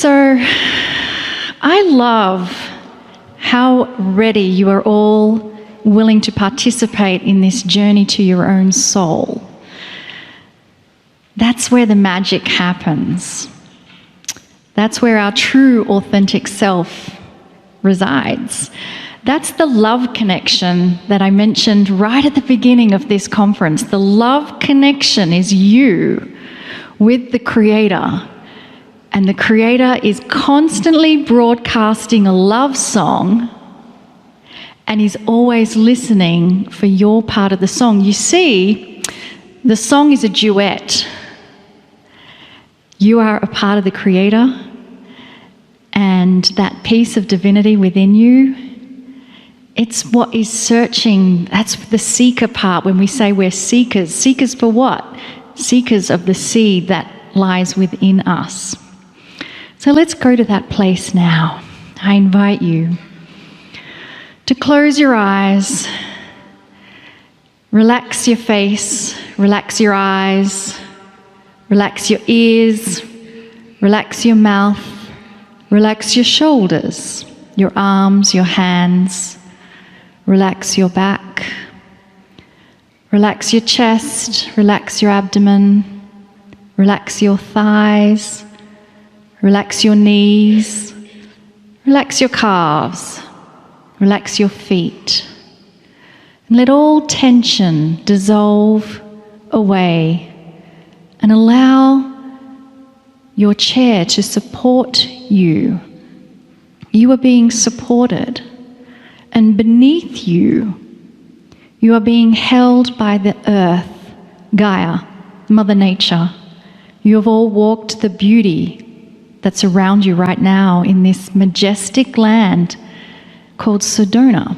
So, I love how ready you are all willing to participate in this journey to your own soul. That's where the magic happens. That's where our true, authentic self resides. That's the love connection that I mentioned right at the beginning of this conference. The love connection is you with the Creator. And the Creator is constantly broadcasting a love song, and He's always listening for your part of the song. You see, the song is a duet. You are a part of the Creator, and that piece of divinity within you, it's what is searching. That's the seeker part when we say we're seekers. Seekers for what? Seekers of the seed that lies within us. So let's go to that place now. I invite you to close your eyes, relax your face, relax your eyes, relax your ears, relax your mouth, relax your shoulders, your arms, your hands, relax your back, relax your chest, relax your abdomen, relax your thighs, relax your knees, relax your calves, relax your feet. And let all tension dissolve away and allow your chair to support you. You are being supported, and beneath you, you are being held by the earth, Gaia, Mother Nature. You have all walked the beauty that's around you right now in this majestic land called Sedona,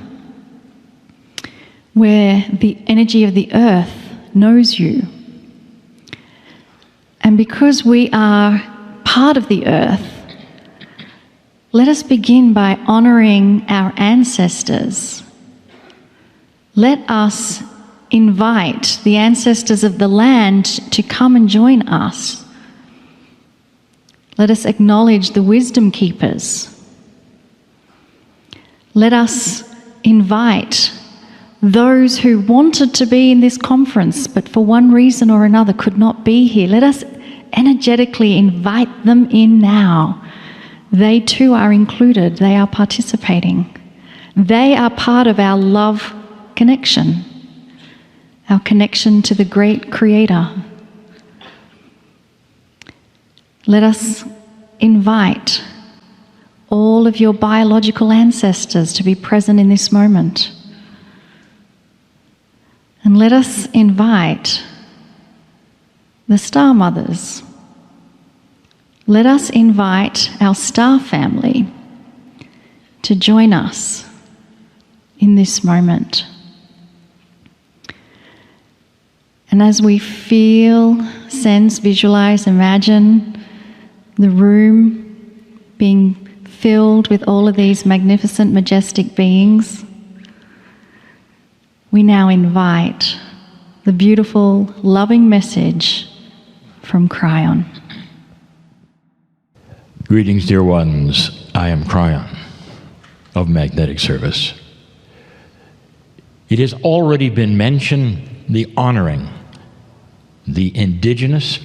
where the energy of the earth knows you. And because we are part of the earth, let us begin by honoring our ancestors. Let us invite the ancestors of the land to come and join us. Let us acknowledge the wisdom keepers. Let us invite those who wanted to be in this conference but for one reason or another could not be here. Let us energetically invite them in now. They too are included. They are participating. They are part of our love connection, our connection to the great Creator. Let us invite all of your biological ancestors to be present in this moment. And let us invite the Star Mothers. Let us invite our star family to join us in this moment. And as we feel, sense, visualize, imagine the room being filled with all of these magnificent, majestic beings, we now invite the beautiful, loving message from Kryon. Greetings, dear ones. I am Kryon of Magnetic Service. It has already been mentioned, the honoring the indigenous,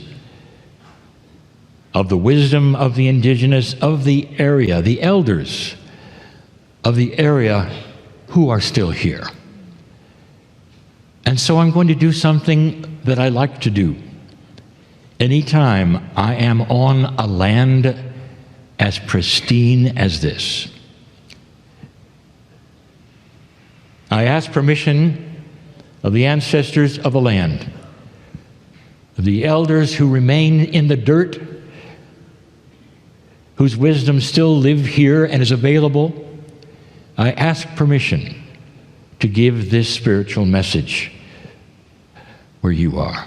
of the wisdom of the indigenous, of the area, the elders of the area who are still here. And so I'm going to do something that I like to do. Anytime I am on a land as pristine as this, I ask permission of the ancestors of the land, of the elders who remain in the dirt, whose wisdom still live here and is available. I ask permission to give this spiritual message where you are.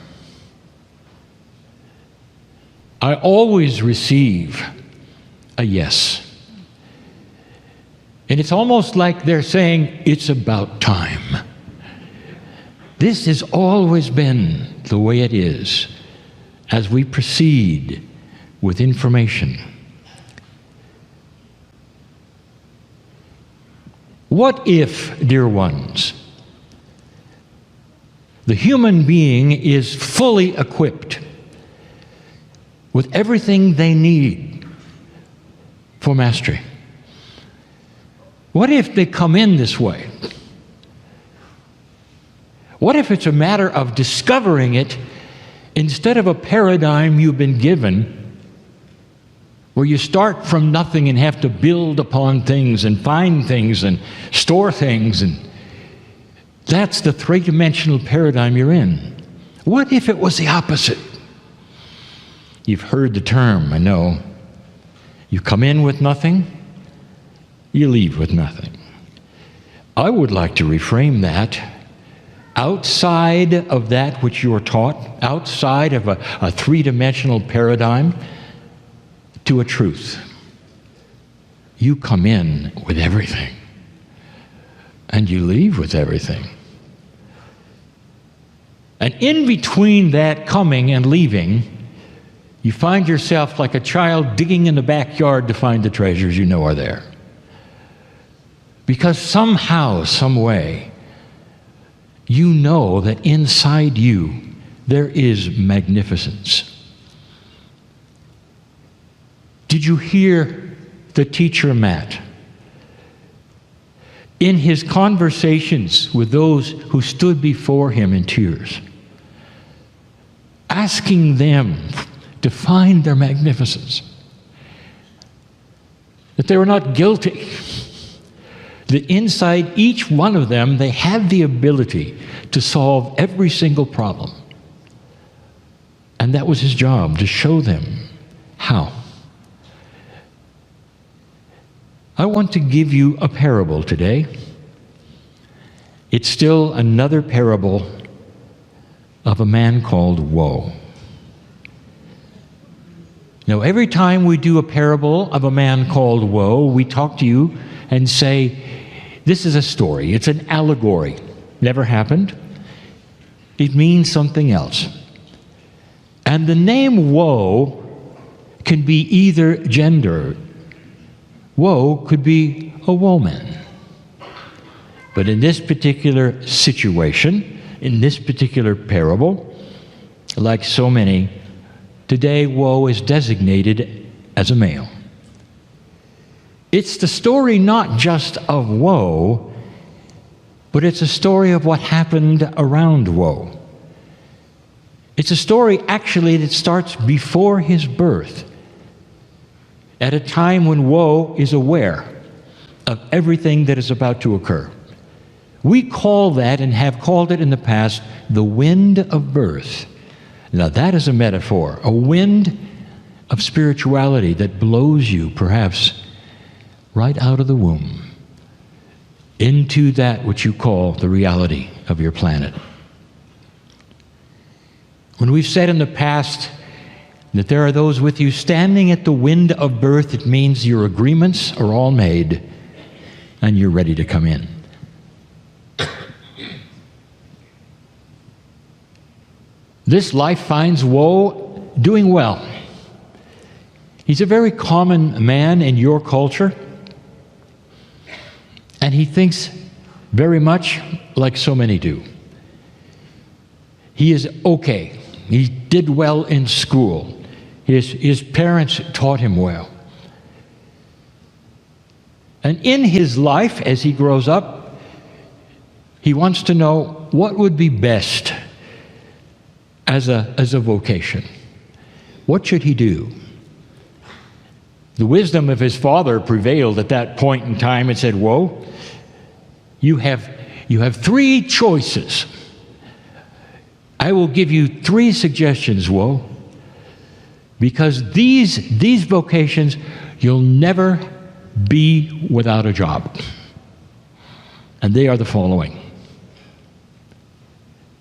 I always receive a yes. And it's almost like they're saying, it's about time. This has always been the way it is as we proceed with information, What if, dear ones, the human being is fully equipped with everything they need for mastery? What if they come in this way? What if it's a matter of discovering it instead of a paradigm you've been given where you start from nothing and have to build upon things and find things and store things, and that's the three-dimensional paradigm you're in? What if it was the opposite? You've heard the term, I know. You come in with nothing, you leave with nothing. I would like to reframe that outside of that which you're taught, outside of a three-dimensional paradigm, to a truth. You come in with everything, and you leave with everything. And in between that coming and leaving, you find yourself like a child digging in the backyard to find the treasures you know are there. Because somehow, some way, you know that inside you there is magnificence. Did you hear the teacher Matt? In his conversations with those who stood before him in tears, asking them to find their magnificence, that they were not guilty, that inside each one of them they had the ability to solve every single problem. And that was his job, to show them how. I want to give you a parable today. It's still another parable of a man called Woe. Now, every time we do a parable of a man called Woe, we talk to you and say, this is a story. It's an allegory. Never happened. It means something else. And the name Woe can be either gender. Woe could be a woman. But in this particular situation, in this particular parable, like so many, today woe is designated as a male. It's the story not just of woe, but it's a story of what happened around woe. It's a story actually that starts before his birth, at a time when woe is aware of everything that is about to occur. We call that, and have called it in the past, the wind of birth. Now that is a metaphor, a wind of spirituality that blows you perhaps right out of the womb into that which you call the reality of your planet. When we've said in the past that there are those with you standing at the wind of birth, it means your agreements are all made and you're ready to come in. This life finds woe doing well. He's a very common man in your culture, and he thinks very much like so many do. He is okay. He did well in school. His parents taught him well. And in his life, as he grows up, he wants to know what would be best as a vocation. What should he do? The wisdom of his father prevailed at that point in time and said, "Whoa, you have three choices. I will give you three suggestions, Woe, because these vocations, you'll never be without a job. And they are the following: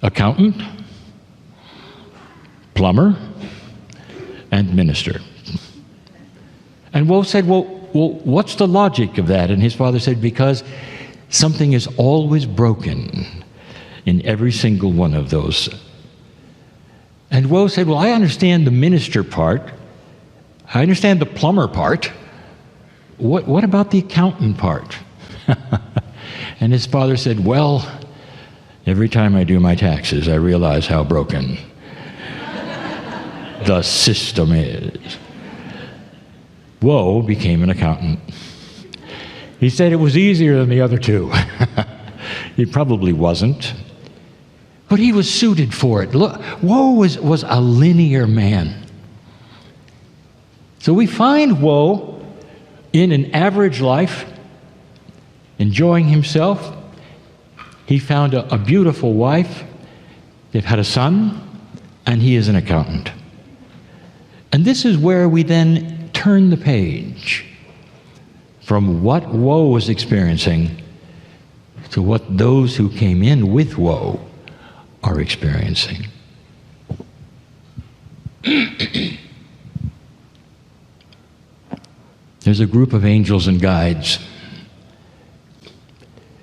accountant, plumber, and minister." And Woe said, well, what's the logic of that? And his father said, because something is always broken in every single one of those. And Woe said, well, I understand the minister part. I understand the plumber part. What about the accountant part? And his father said, well, every time I do my taxes, I realize how broken the system is. Woe became an accountant. He said it was easier than the other two. It probably wasn't. But he was suited for it. Look, Woe was a linear man. So we find Woe in an average life, enjoying himself. He found a beautiful wife. They've had a son, and he is an accountant. And this is where we then turn the page from what Woe was experiencing to what those who came in with Woe are experiencing. There's a group of angels and guides.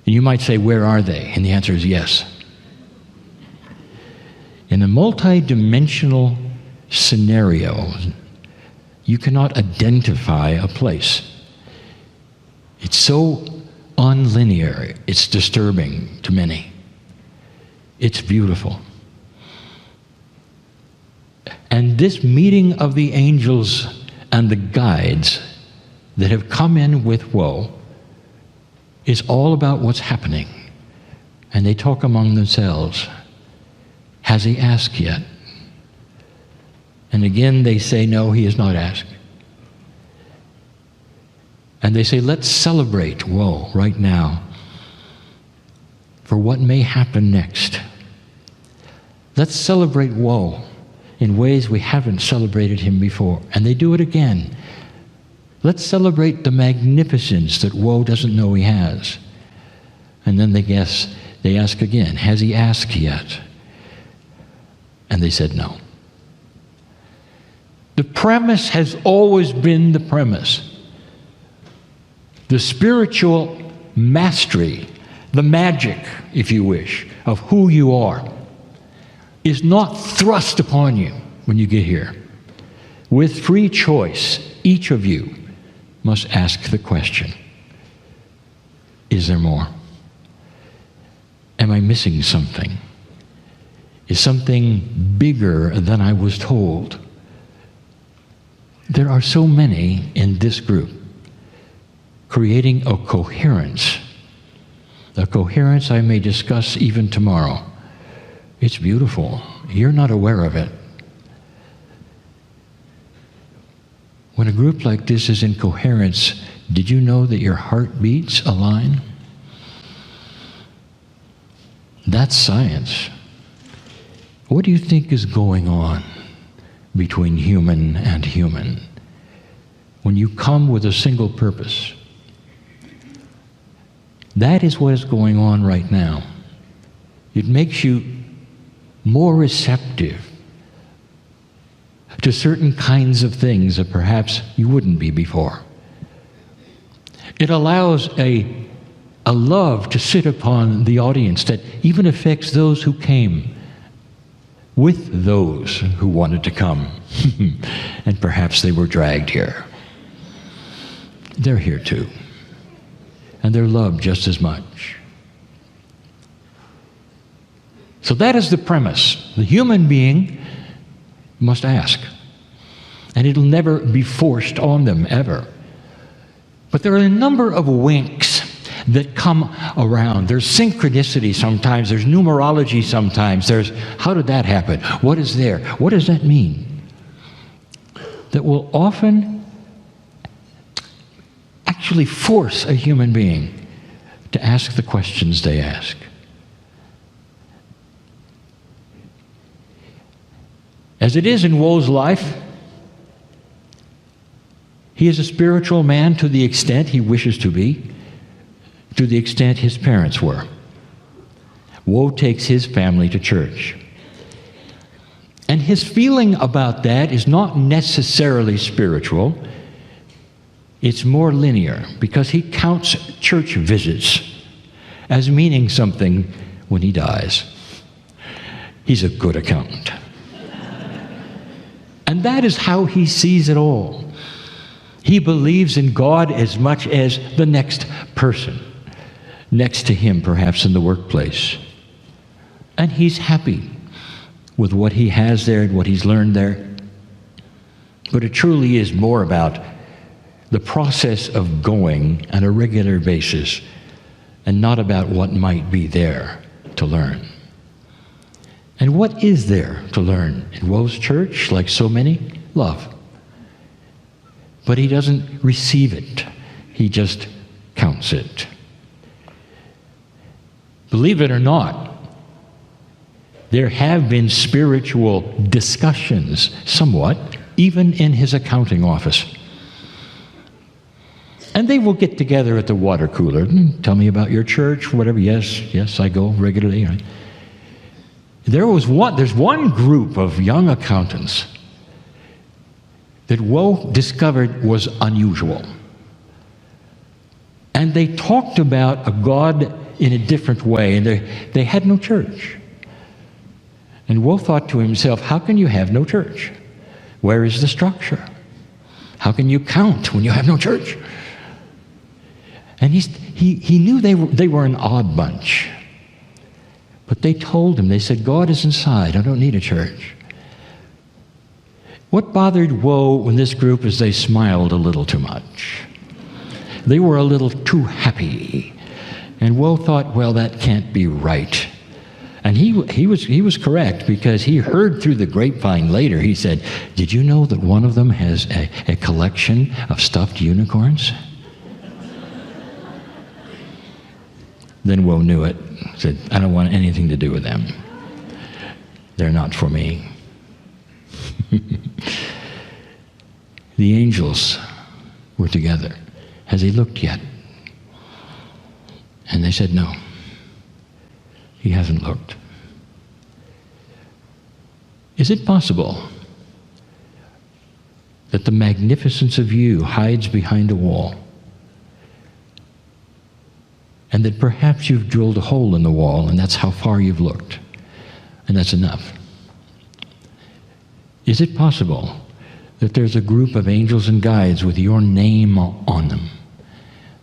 And you might say, where are they? And the answer is yes. In a multi-dimensional scenario, you cannot identify a place. It's so unlinear, it's disturbing to many. It's beautiful. And this meeting of the angels and the guides that have come in with Woe is all about what's happening. And they talk among themselves. Has he asked yet? And again they say, no, he has not asked. And they say, let's celebrate Woe right now for what may happen next. Let's celebrate Woe in ways we haven't celebrated him before. And they do it again. Let's celebrate the magnificence that Woe doesn't know he has. And then they ask again, has he asked yet? And they said no. The premise has always been the premise. The spiritual mastery, the magic, if you wish, of who you are, is not thrust upon you when you get here. With free choice, each of you must ask the question, is there more? Am I missing something? Is something bigger than I was told? There are so many in this group creating a coherence I may discuss even tomorrow. It's beautiful. You're not aware of it. When a group like this is in coherence, did you know that your heartbeats align? That's science. What do you think is going on between human and human when you come with a single purpose? That is what is going on right now. It makes you more receptive to certain kinds of things that perhaps you wouldn't be before. It allows a love to sit upon the audience that even affects those who came with those who wanted to come. And perhaps they were dragged here. They're here too. And they're loved just as much. So that is the premise. The human being must ask. And it'll never be forced on them, ever. But there are a number of winks that come around. There's synchronicity sometimes. There's numerology sometimes. There's, how did that happen? What is there? What does that mean? That will often actually force a human being to ask the questions they ask. As it is in Woe's life, he is a spiritual man to the extent he wishes to be, to the extent his parents were. Woe takes his family to church. And his feeling about that is not necessarily spiritual. It's more linear, because he counts church visits as meaning something when he dies. He's a good accountant. And that is how he sees it all. He believes in God as much as the next person. next to him, perhaps in the workplace. And he's happy with what he has there and what he's learned there. But it truly is more about the process of going on a regular basis and not about what might be there to learn. And what is there to learn in Woe's church, like so many? Love. But he doesn't receive it. He just counts it. Believe it or not, there have been spiritual discussions, somewhat, even in his accounting office. And they will get together at the water cooler. Tell me about your church, whatever. Yes, I go regularly. Right? There's one group of young accountants that Woe discovered was unusual. And they talked about a God in a different way, and they had no church. And Woe thought to himself, how can you have no church? Where is the structure? How can you count when you have no church? And he knew they were an odd bunch. But they told him, they said, God is inside, I don't need a church. What bothered Woe when this group is they smiled a little too much. They were a little too happy. And Woe thought, well, that can't be right. And he was correct, because he heard through the grapevine later, he said, did you know that one of them has a collection of stuffed unicorns? Then Woe knew it. Said, I don't want anything to do with them. They're not for me. The angels were together. Has he looked yet? And they said, no. He hasn't looked. Is it possible that the magnificence of you hides behind a wall, and that perhaps you've drilled a hole in the wall and that's how far you've looked, and that's enough? Is it possible that there's a group of angels and guides with your name on them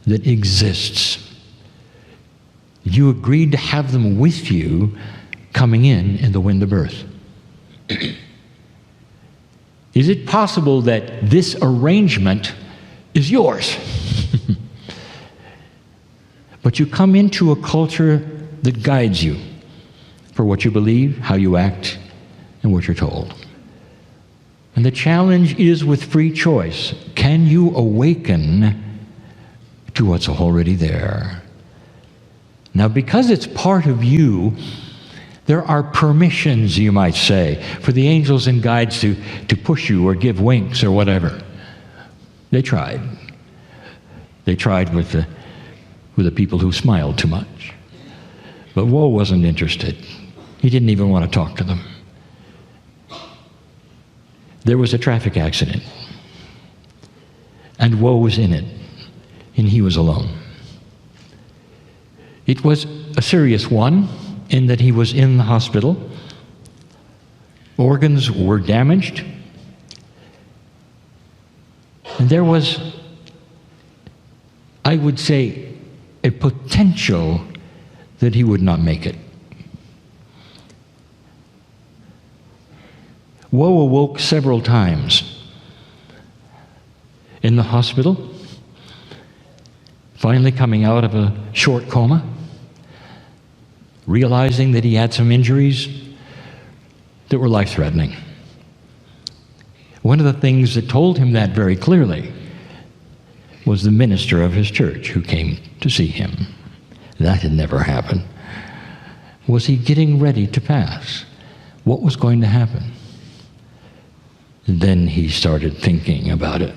that exists? You agreed to have them with you coming in the wind of birth. Is it possible that this arrangement is yours? But you come into a culture that guides you for what you believe, how you act, and what you're told. And the challenge is with free choice. Can you awaken to what's already there? Now, because it's part of you, there are permissions, you might say, for the angels and guides to push you or give winks or whatever. They tried. They tried with the people who smiled too much. But Woe wasn't interested. He didn't even want to talk to them. There was a traffic accident, and Woe was in it, and he was alone. It was a serious one in that he was in the hospital. Organs were damaged. And there was, I would say, a potential that he would not make it. Woe awoke several times in the hospital, finally coming out of a short coma, realizing that he had some injuries that were life-threatening. One of the things that told him that very clearly was the minister of his church who came to see him. That had never happened. Was he getting ready to pass? What was going to happen? Then he started thinking about it.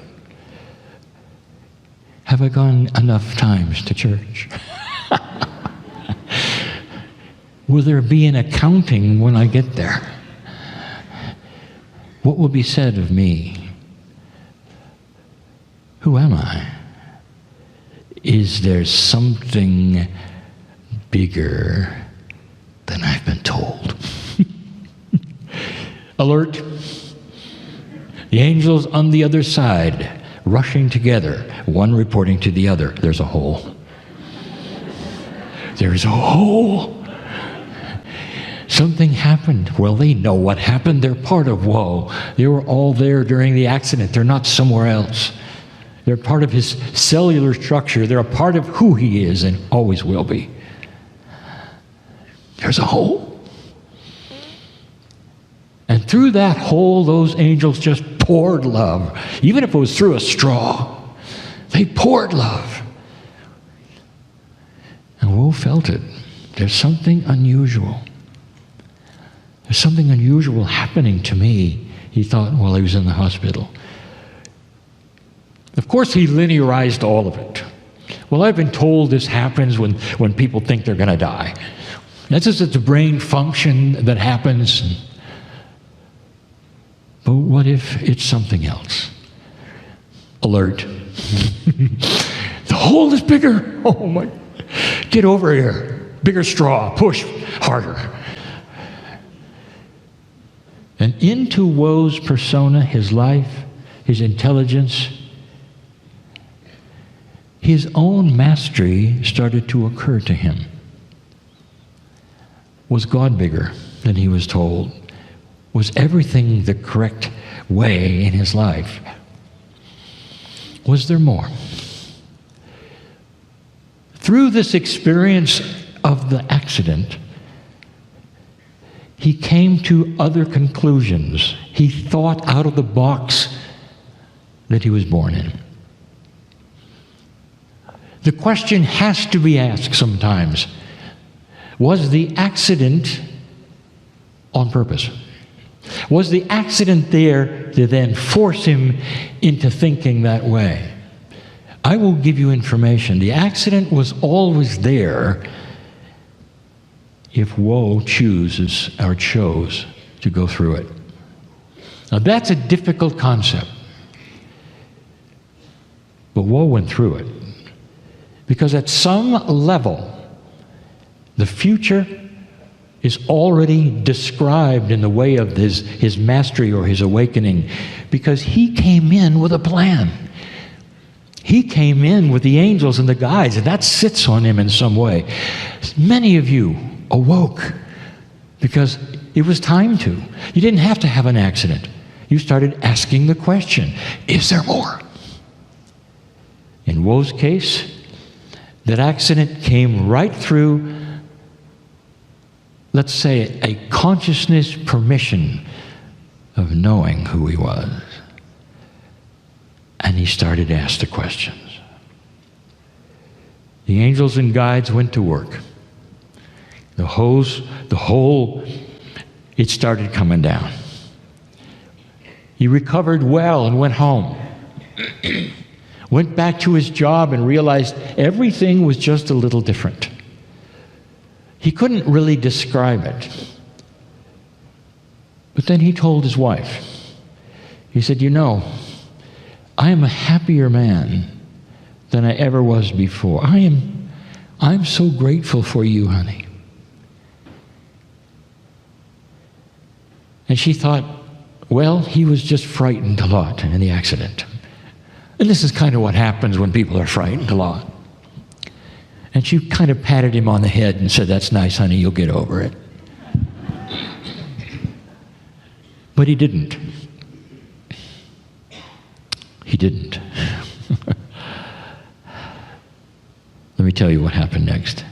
Have I gone enough times to church? Will there be an accounting when I get there? What will be said of me? Who am I? Is there something bigger than I've been told? Alert! The angels on the other side, rushing together, one reporting to the other. There's a hole. there's a hole. Something happened. Well, they know what happened. They're part of woe. They were all there during the accident. They're not somewhere else. They're part of his cellular structure. They're a part of who he is and always will be. There's a hole. And through that hole, those angels just poured love. Even if it was through a straw, they poured love. And Woe felt it. There's something unusual. There's something unusual happening to me, he thought while he was in the hospital. Of course, he linearized all of it. Well, I've been told this happens when people think they're going to die. That's just a brain function that happens. But what if it's something else? Alert. The hole is bigger. Oh my. Get over here. Bigger straw. Push harder. And into Woe's persona, his life, his intelligence, his own mastery started to occur to him. Was God bigger than he was told? Was everything the correct way in his life? Was there more? Through this experience of the accident, he came to other conclusions. He thought out of the box that he was born in. The question has to be asked sometimes, was the accident on purpose? Was the accident there to then force him into thinking that way? I will give you information. The accident was always there if Woe chose to go through it. Now that's a difficult concept. But Woe went through it. Because at some level, the future is already described in the way of his mastery or his awakening, because he came in with a plan. He came in with the angels and the guides, and that sits on him in some way. Many of you awoke because it was time to. You didn't have to have an accident. You started asking the question, is there more? In Woe's case, that accident came right through, let's say, a consciousness permission of knowing who he was. And he started to ask the questions. The angels and guides went to work. The hole, it started coming down. He recovered well and went home. Went back to his job and realized everything was just a little different. He couldn't really describe it. But then he told his wife, he said, you know, I am a happier man than I ever was before. I'm so grateful for you, honey. And she thought, well, he was just frightened a lot in the accident. And this is kind of what happens when people are frightened a lot. And she kind of patted him on the head and said, that's nice, honey, you'll get over it. But he didn't. He didn't. Let me tell you what happened next.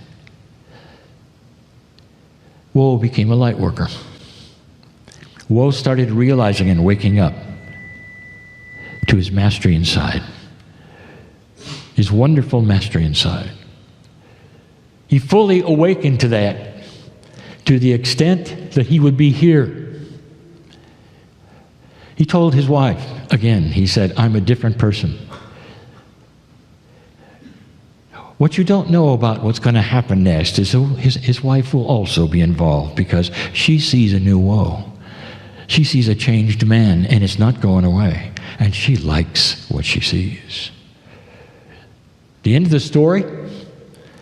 Woe became a light worker. Woe started realizing and waking up to his mastery inside. His wonderful mastery inside. He fully awakened to that, to the extent that he would be here. He told his wife, again, he said, I'm a different person. What you don't know about what's going to happen next is his wife will also be involved, because she sees a new Woe. She sees a changed man, and it's not going away. And she likes what she sees. The end of the story,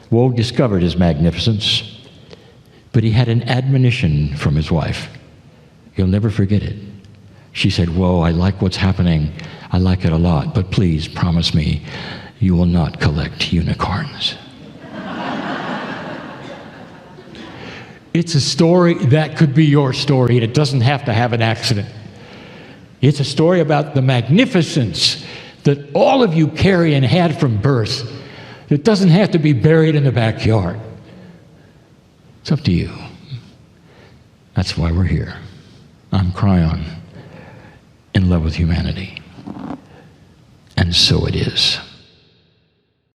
Woe discovered his magnificence, but he had an admonition from his wife. He'll never forget it. She said, Woe, I like what's happening. I like it a lot, but please promise me you will not collect unicorns. It's a story that could be your story, and it doesn't have to have an accident. It's a story about the magnificence that all of you carry and had from birth. It doesn't have to be buried in the backyard. It's up to you. That's why we're here. I'm Cryon, in love with humanity. And so it is.